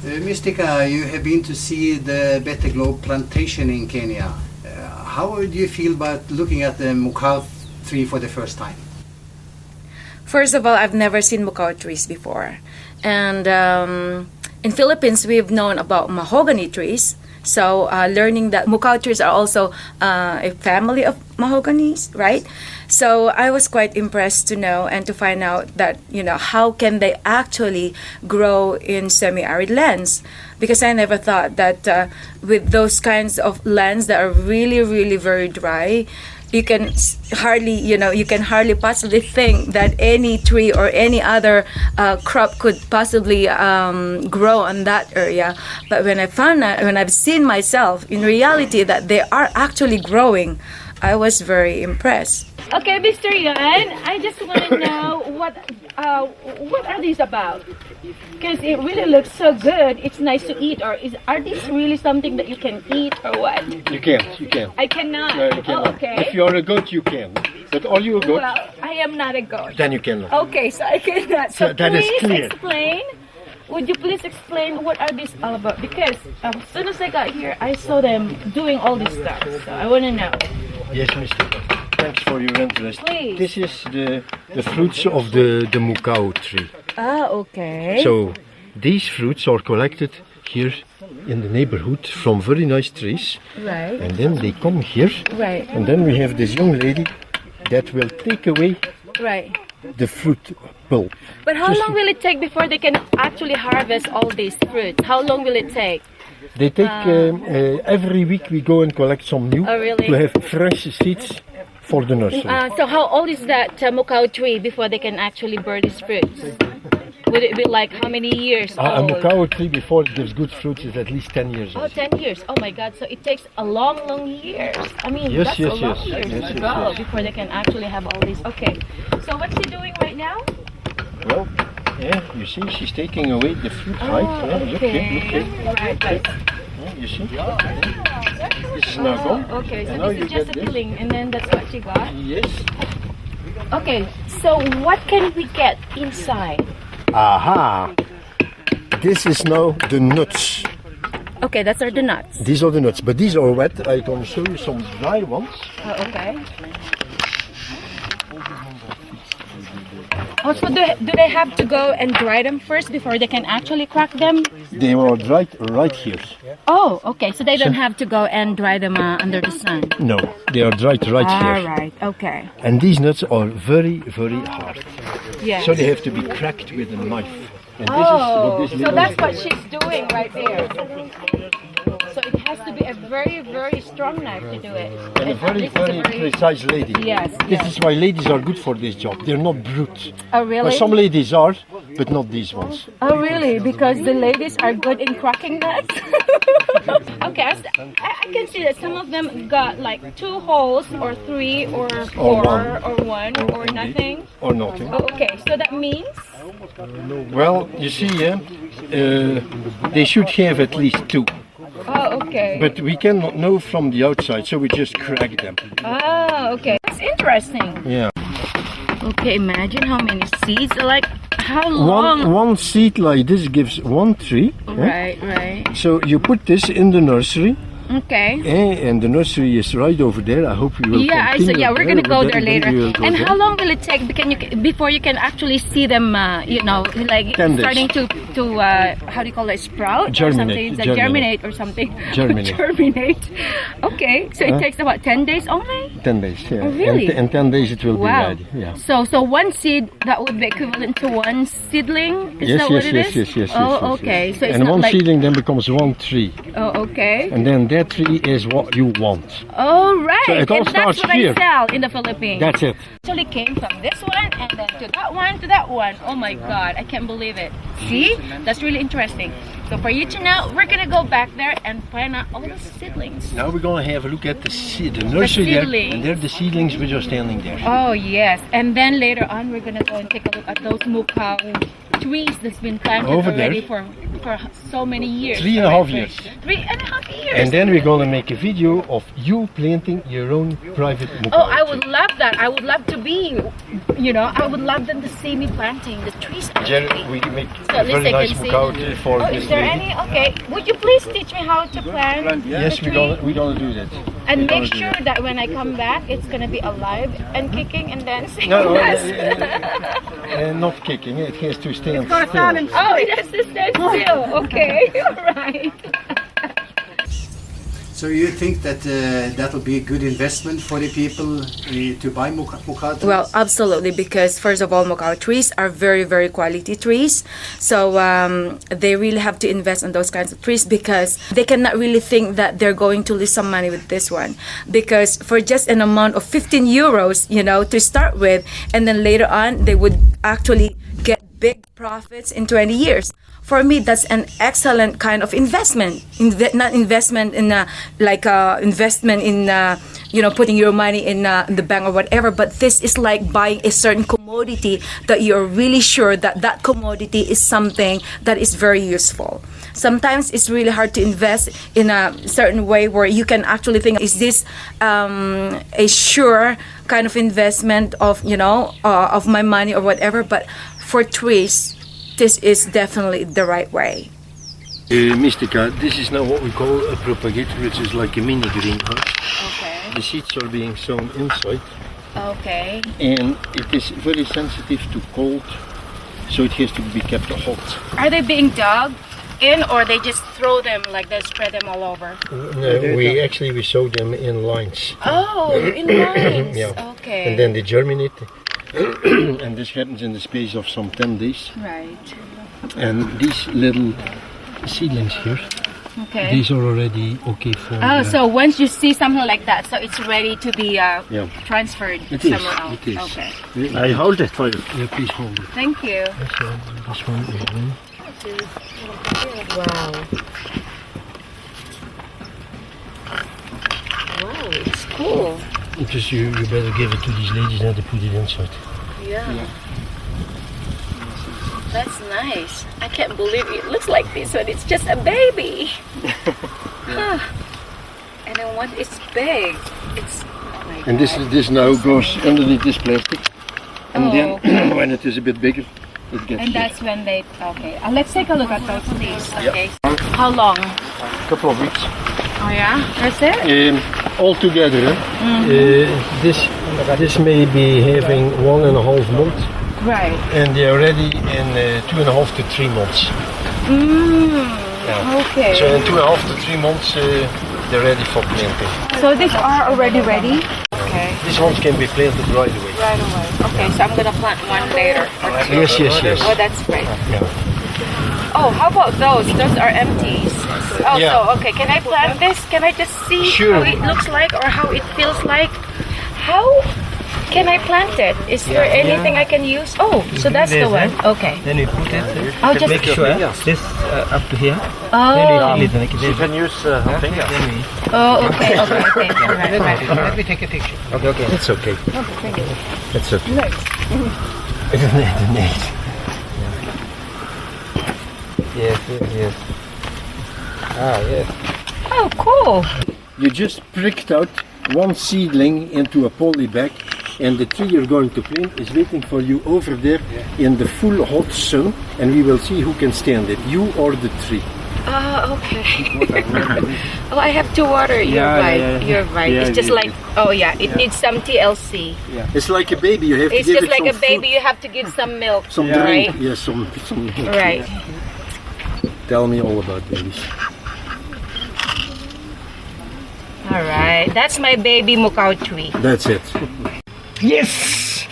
Mystica, you have been to see the Better Globe Plantation in Kenya. How do you feel about looking at the Mukau tree for the first time? First of all, I've never seen Mukau trees before. And in Philippines, we've known about mahogany trees. So learning that Mukau trees are also a family of mahoganies, right? So I was quite impressed to know and to find out that, you know, how can they actually grow in semi-arid lands? Because I never thought that with those kinds of lands that are really, really very dry, you can hardly possibly think that any tree or any other crop could possibly grow on that area. But when I found out, when I've seen myself in reality that they are actually growing, I was very impressed. Okay, Mr. Yan, I just want to know what are these about? Because it really looks so good. It's nice to eat. Or are these really something that you can eat or what? You can't. You can't. I cannot. No, you cannot. Oh, okay. If you are a goat, you can. But are you a goat? Well, I am not a goat. Then you cannot. Okay, so I cannot. So that is please clear. explain. Would you please explain what are these all about? Because as soon as I got here, I saw them doing all this stuff. So I want to know. Yes, Mr. Thanks for your interest. Please. This is the fruits of the Mukau tree. Ah, okay. So these fruits are collected here in the neighborhood from very nice trees. Right. And then they come here. Right. And then we have this young lady that will take away Right. the fruit pulp. But how long will it take before they can actually harvest all these fruits? How long will it take? They take every week we go and collect some new Oh, really? to have fresh seeds for the nursery. So how old is that Mukau tree before they can actually bear these fruits? Would it be like how many years A old? Mukau tree before it gives good fruits is at least 10 years Oh, old. 10 years. Oh my God. So it takes a long, long years. I mean, Yes, that's yes, a long yes. years Yes, to yes, go yes. before they can actually have all these. Okay. So what's he doing right now? Well, yeah, you see, she's taking away the fruit, Oh, right? Yeah, look okay. here. Right, right. Yeah, you see? This is now gone. Okay, so And now this you is just a get this. peeling and then that's what you got. Yes. Okay, so what can we get inside? Aha! This is now the nuts. Okay, that's the nuts. These are the nuts, but these are wet. I can show you some dry ones. Oh, okay. Oh, so do they have to go and dry them first before they can actually crack them? They were dried right here. Oh, okay. So they don't have to go and dry them under the sun. No, they are dried right here. All right. Okay. And these nuts are very, very hard. Yes. So they have to be cracked with a knife. And this is Oh, what this so little that's what she's doing right there. So it has to be a very, very strong knife to do it. and a very, this is a very precise lady. Yes, This yes. is why ladies are good for this job. They're not brute. Oh, really? Well, some ladies are, but not these ones. Oh, really? Because the ladies are good in cracking nuts? Okay, I can see that some of them got like 2 holes or 3 or 4 one. or 1 or nothing. Or nothing. Oh, okay, so that means? Well, you see, they should have at least 2. Oh, okay. But we cannot know from the outside, so we just crack them. Oh, okay. That's interesting. Yeah. Okay, imagine how many seeds, like how long? One seed like this gives 1 tree. Right, right. So you put this in the nursery. Okay. And the nursery is right over there. I hope you will Yeah, continue. we're gonna go there later. We will go And there. how long will it take before you can actually see them? Like 10 days. starting to how do you call it? Sprout or Germinate, something? Like germinate or something. Germinate. Germinate. Okay, so it takes about 10 days only. 10 days, yeah. Oh, really? And 10 days it will be Wow. ready. Yeah. So one seed that would be equivalent to 1 seedling. Is that what it is? Yes. Oh, okay. So it's and not one like. seedling then becomes 1 tree. Oh, okay. And then there that tree is what you want. Oh, right. So it all and starts that's what here. I sell in the Philippines. That's it. Actually came from this one and then to that one. Oh my God, I can't believe it. See? That's really interesting. So for you to know, we're gonna go back there and find out all the seedlings. Now we're going to have a look at the nursery there, seedlings. and there are the seedlings which are standing there. Oh yes, and then later on we're gonna go and take a look at those Mukau trees that's been planted Over already there. for so many years. 3.5 years. 3.5 years. And then we're going to make a video of you planting your own private Mukau. Oh, I would love that. I would love to be, I would love them to see me planting the trees. Jerry, Actually. we make So at a very least I nice can see. Mukau tree for Oh, this is there lady. any? Okay. Would you please teach me how to plant Yes, the we're tree? gonna do that. And We're gonna make do sure that when I come back, it's gonna be alive and kicking and dancing. No, Yes. not kicking. It has to stand still. Oh, it has to stand still. Okay, all right. So you think that that will be a good investment for the people to buy Mukau trees? Well, absolutely, because first of all, Mukau trees are very, very quality trees. So they really have to invest in those kinds of trees because they cannot really think that they're going to lose some money with this one. Because for just an amount of 15 euros, to start with, and then later on, they would actually get big profits in 20 years. For me, that's an excellent kind of investment. Not investment in investment in putting your money in the bank or whatever. But this is like buying a certain commodity that you're really sure that commodity is something that is very useful. Sometimes it's really hard to invest in a certain way where you can actually think, is this a sure kind of investment of of my money or whatever? But for trees, this is definitely the right way. Mystica, this is now what we call a propagator, which is like a mini greenhouse. Okay. The seeds are being sown inside, Okay. and it is very sensitive to cold, so it has to be kept hot. Are they being dug in, or they just throw them like they spread them all over? We sow them in lines. Oh, in lines. Yeah. Okay. And then they germinate, and this happens in the space of some 10 days. Right. And these little seedlings here, Okay. these are already okay for. Oh, so once you see something like that, so it's ready to be Yeah. transferred It is, somewhere else. it is. Okay. I hold it for you. Yeah, please hold it. Thank you. So this one is one. Wow. Wow, it's cool. Just you better give it to these ladies and they put it inside. Yeah. That's nice. I can't believe it looks like this one. It's just a baby. Huh. And then one is big. It's oh my And God. this now goes underneath this plastic. And Oh, then when it is a bit bigger, it gets And here. that's when they. Okay. Let's take a look at those trees. Okay. How long? A couple of weeks. Oh yeah. That's it. All together, this may be having 1.5 months, Right. and they are ready in 2.5 to 3 months. Yeah. Okay. So in 2.5 to 3 months, they're ready for planting. So these are already ready. Okay. These ones can be planted right away. Right away. Okay. So I'm gonna plant one later. Or two. Yes. Oh, that's great. Yeah. Oh, how about those? Those are empties. Oh, Yeah. so okay. Can I plant this? Can I just see Sure. how it looks like or how it feels like? How can I plant it? Is there anything I can use? Oh, so that's the one. Okay. Then you put it, I'll just. make sure this up to here. Oh. Then you can use her finger. Oh, okay. Okay. Right. Let me take a picture. Okay. That's okay. That's okay. Nice. Yes. Ah, yes. Oh, cool. You just pricked out one seedling into a poly bag, and the tree you're going to plant is waiting for you over there in the full hot sun, and we will see who can stand it, you or the tree. Oh, okay. Oh, I have to water. You're right. You're right. Yeah, It's just like, it needs some TLC. It's like a baby, you have It's to give just it like some a baby. food, You have to give some milk. some right? drink. Yes, some milk. Right. Tell me all about babies. All right. That's my baby Mukau tree. That's it. Yes!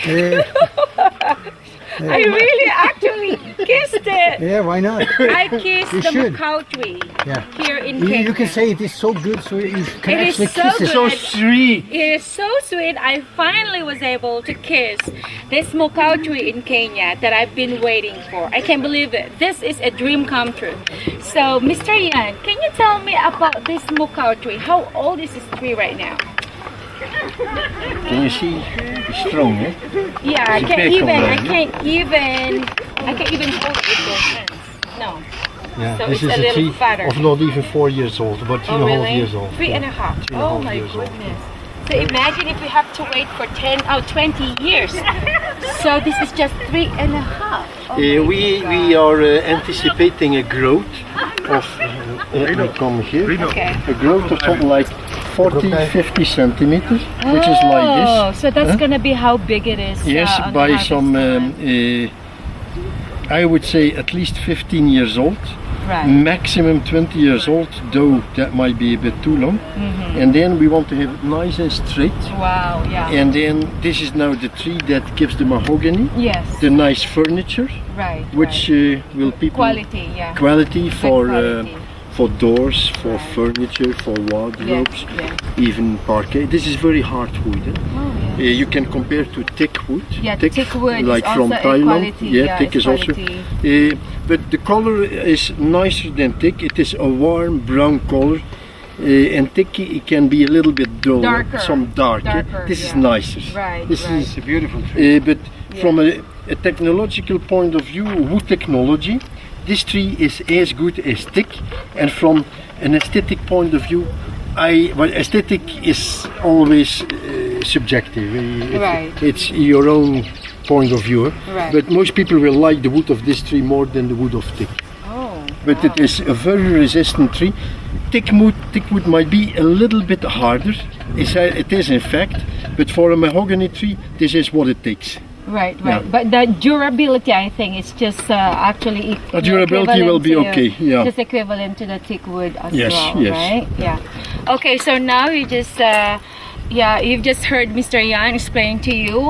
I really actually kissed it. Yeah, why not? I kissed You the should. Mukau tree Yeah. here in Kenya. You can say it is so good, so you can It is actually so kiss it. good. Sweet. It is so sweet. I finally was able to kiss this Mukau tree in Kenya that I've been waiting for. I can't believe it. This is a dream come true. So, Mr. Yan, can you tell me about this Mukau tree? How old is this tree right now? Can you see? It's strong, eh? Yeah, I It's a can't big even. one, I right? can't even. I can't even hold it with both hands. No. Yeah, So this it's is a a little tree fatter. of not even 4 years old, but 3.5 years old. 3.5. Three and a Oh half my years old. goodness. So imagine if we have to wait for 20 years. So this is just 3.5. Oh my We God. are anticipating a growth of, let me come here, Okay. a growth of something like 40, 50 centimeters, which is like Oh, this. so that's Huh? gonna be how big it is. Yes, on by harvest some, time. I would say at least 15 years old, right. maximum 20 years old, though that might be a bit too long. Mm-hmm. And then we want to have it nice and straight. Wow. Yeah. And then this is now the tree that gives the mahogany, yes. the nice furniture, Right. which will people quality. Yeah. quality Good for quality. for doors, for Right. furniture, for wardrobes, yes. even parquet. This is very hard wood. Eh? Oh, yeah. You can compare to thick wood. Yeah, thick wood like is from also a Thailand. quality. Yeah, thick it's is also. quality. But the color is nicer than thick. It is a warm brown color. And thick it can be a little bit dull, Darker. some dark. eh? Darker, This is yeah. nicer. Right, This right. is It's a beautiful tree. but from a technological point of view, wood technology, this tree is as good as thick. And from an aesthetic point of view, well, aesthetic is always subjective. Right. It's your own point of view. Right. But most people will like the wood of this tree more than the wood of thick. Oh. But wow. it is a very resistant tree. Thick wood might be a little bit harder. It is in fact, but for a mahogany tree, this is what it takes. Right, right. Yeah. But the durability, I think, is just actually The durability will be equivalent to- okay, yeah. Just equivalent to the thick wood as Yes, well, yes. right? Yeah. Okay, so now you just, you've just heard Mr. Yan explain to you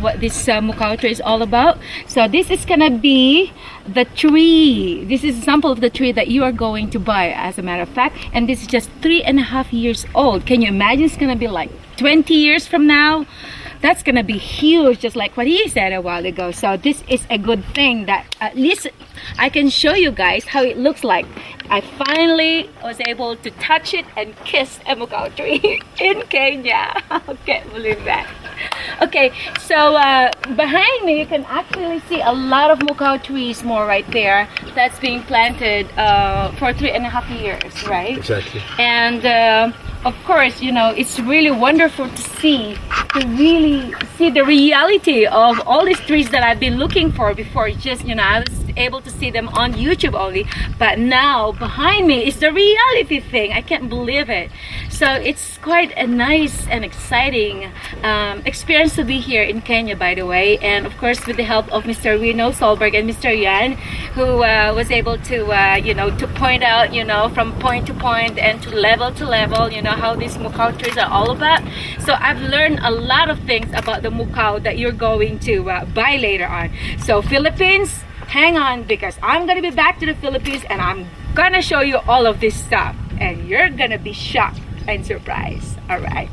what this Mukau tree is all about. So this is gonna be the tree. This is a sample of the tree that you are going to buy, as a matter of fact. And this is just 3.5 years old. Can you imagine it's gonna be like 20 years from now? That's gonna be huge, just like what he said a while ago. So this is a good thing that at least I can show you guys how it looks like. I finally was able to touch it and kiss a Mukau tree in Kenya. I can't believe that. Okay, so behind me you can actually see a lot of Mukau trees more right there that's being planted for 3.5 years, right? Exactly. And of course, you know, it's really wonderful to really see the reality of all these trees that I've been looking for before. Just, you know, I was able to see them on YouTube only, but now behind me is the reality thing. I can't believe it. So it's quite a nice and exciting experience to be here in Kenya, by the way, and of course with the help of Mr. Reno Solberg and Mr. Yan, who was able to you know, to point out, you know, from point to point and to level, you know, how these Mukau trees are all about. So I've learned a lot of things about the Mukau that you're going to buy later on. So Philippines, hang on, because I'm gonna be back to the Philippines and I'm gonna show you all of this stuff and you're gonna be shocked and surprised. All right.